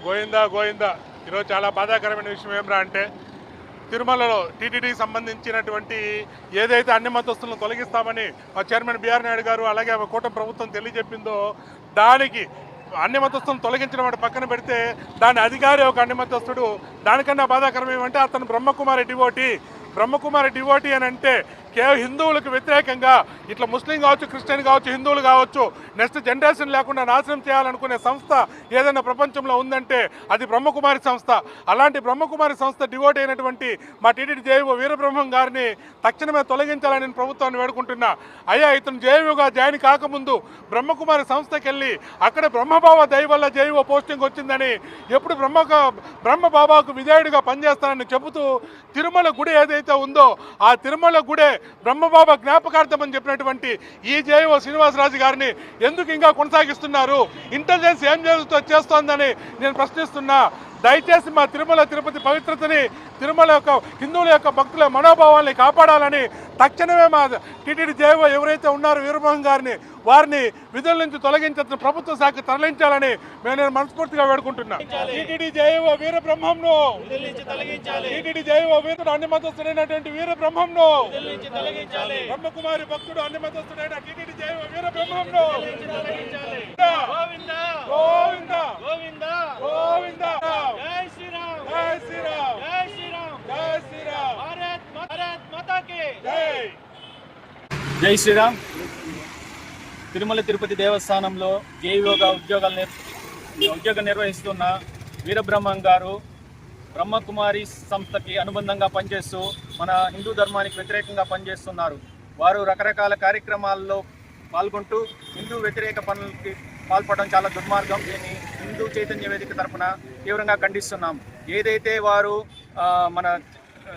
గోయిందా గోయిందా. ఈరోజు చాలా బాధాకరమైన విషయం ఏమిరా అంటే, తిరుమలలో టీటీడీకి సంబంధించినటువంటి ఏదైతే అన్ని మతస్థులను తొలగిస్తామని మా చైర్మన్ బిఆర్ నాయుడు గారు అలాగే కూటమి ప్రభుత్వం తెలియజెప్పిందో, దానికి అన్ని మతస్థులను తొలగించడం అంటే పక్కన పెడితే దాని అధికారి ఒక అన్ని మతస్థుడు. దానికన్నా బాధాకరం ఏమంటే అతను బ్రహ్మకుమారి డివోటీ అని అంటే కేవలం హిందువులకు వ్యతిరేకంగా ఇట్లా ముస్లిం కావచ్చు, క్రిస్టియన్ కావచ్చు, హిందువులు కావచ్చు, నెక్స్ట్ జనరేషన్ లేకుండా నాశనం చేయాలనుకునే సంస్థ ఏదైనా ప్రపంచంలో ఉందంటే అది బ్రహ్మకుమారి సంస్థ. అలాంటి బ్రహ్మకుమారి సంస్థ డివోటీ అయినటువంటి మా టీటీడీ జేఈఓ వీరబ్రహ్మం గారిని తక్షణమే తొలగించాలని నేను ప్రభుత్వాన్ని వేడుకుంటున్నా. అయ్యా, ఇతను జేఈఓగా జాయిన్ కాకముందు బ్రహ్మకుమారి సంస్థకి వెళ్ళి అక్కడ బ్రహ్మబాబా దయ వల్ల జేఈఓ పోస్టింగ్ వచ్చిందని, ఎప్పుడు బ్రహ్మబాబాకు విధేయుడిగా పనిచేస్తానని చెబుతూ తిరుమల గుడి ఏదైతే ఉందో ఆ తిరుమల గుడే బ్రహ్మబాబా జ్ఞాపకార్థం అని చెప్పినటువంటి ఈ జేఈఓ శ్రీనివాసరాజు గారిని ఎందుకు ఇంకా కొనసాగిస్తున్నారు? ఇంటెలిజెన్స్ ఏం చేస్తోందని నేను ప్రశ్నిస్తున్నా. దయచేసి మా తిరుమల తిరుపతి పవిత్రతని, తిరుమల యొక్క హిందువుల యొక్క భక్తుల మనోభావాల్ని కాపాడాలని తక్షణమే మా టీటీడీ జేఈఓ ఎవరైతే ఉన్నారో వీరబ్రహ్మం గారిని, వారిని విధుల నుంచి తొలగించాలని ప్రభుత్వ శాఖ తరలించాలని నేను మనస్ఫూర్తిగా వేడుకుంటున్నా. టీటీడీ జేఈఓ వీరబ్రహ్మంను, టీటీడీ జేఈఓ వీరుడు అన్ని మతస్థుడైనటువంటి వీరబ్రహ్మంను, బ్రహ్మకుమారి భక్తుడు అన్ని మతస్థుడైన టీటీడీ జేఈఓ వీరబ్రహ్మంను జై శ్రీరామ్. తిరుమల తిరుపతి దేవస్థానంలో జేఈఓగా ఉద్యోగం నిర్వహిస్తున్న వీరబ్రహ్మం గారు బ్రహ్మకుమారి సంస్థకి అనుబంధంగా పనిచేస్తూ మన హిందూ ధర్మానికి వ్యతిరేకంగా పనిచేస్తున్నారు. వారు రకరకాల కార్యక్రమాల్లో పాల్గొంటూ హిందూ వ్యతిరేక పనులకి పాల్పడడం చాలా దుర్మార్గం. దీన్ని హిందూ చైతన్య వేదిక తరఫున తీవ్రంగా ఖండిస్తున్నాం. ఏదైతే వారు మన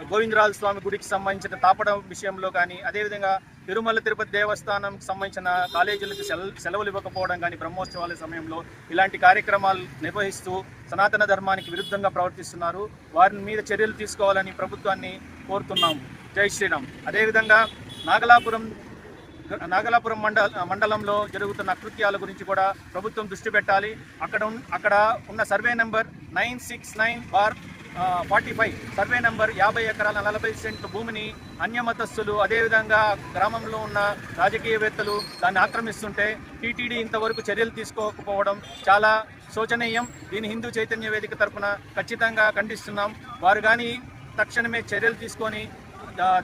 గోవిందరాజ స్వామి గుడికి సంబంధించిన తాపడం విషయంలో కానీ, అదేవిధంగా తిరుమల తిరుపతి దేవస్థానంకి సంబంధించిన కాలేజీలకు సెలవులు ఇవ్వకపోవడం కానీ, బ్రహ్మోత్సవాల సమయంలో ఇలాంటి కార్యక్రమాలు నిర్వహిస్తూ సనాతన ధర్మానికి విరుద్ధంగా ప్రవర్తిస్తున్నారు. వారి మీద చర్యలు తీసుకోవాలని ప్రభుత్వాన్ని కోరుతున్నాం. జై శ్రీరామ్. అదేవిధంగా నాగలాపురం మండలంలో జరుగుతున్న అకృత్యాల గురించి కూడా ప్రభుత్వం దృష్టి పెట్టాలి. అక్కడ ఉన్న సర్వే నెంబర్ 969/45 సర్వే నెంబర్ 50 ఎకరాల 40 సెంట్ల భూమిని అన్యమతస్థులు, అదేవిధంగా గ్రామంలో ఉన్న రాజకీయవేత్తలు దాన్ని ఆక్రమిస్తుంటే టీటీడీ ఇంతవరకు చర్యలు తీసుకోకపోవడం చాలా శోచనీయం. దీని హిందూ చైతన్య వేదిక తరఫున ఖచ్చితంగా ఖండిస్తున్నాం. వారు కానీ తక్షణమే చర్యలు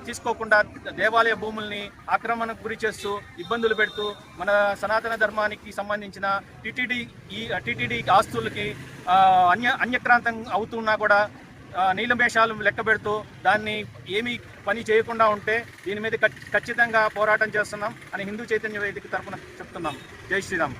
తీసుకోకుండా దేవాలయ భూముల్ని ఆక్రమణకు గురి చేస్తూ ఇబ్బందులు పెడుతూ మన సనాతన ధర్మానికి సంబంధించిన టీటీడీ ఆస్తులకి అన్యక్రాంతం అవుతున్నా కూడా నీలమేషాలు లెక్క పెడుతూ దాన్ని ఏమీ పని చేయకుండా ఉంటే దీని మీద ఖచ్చితంగా పోరాటం చేస్తున్నాం అని హిందూ చైతన్య వేదిక తరఫున చెప్తున్నాం. జై శ్రీరామ్.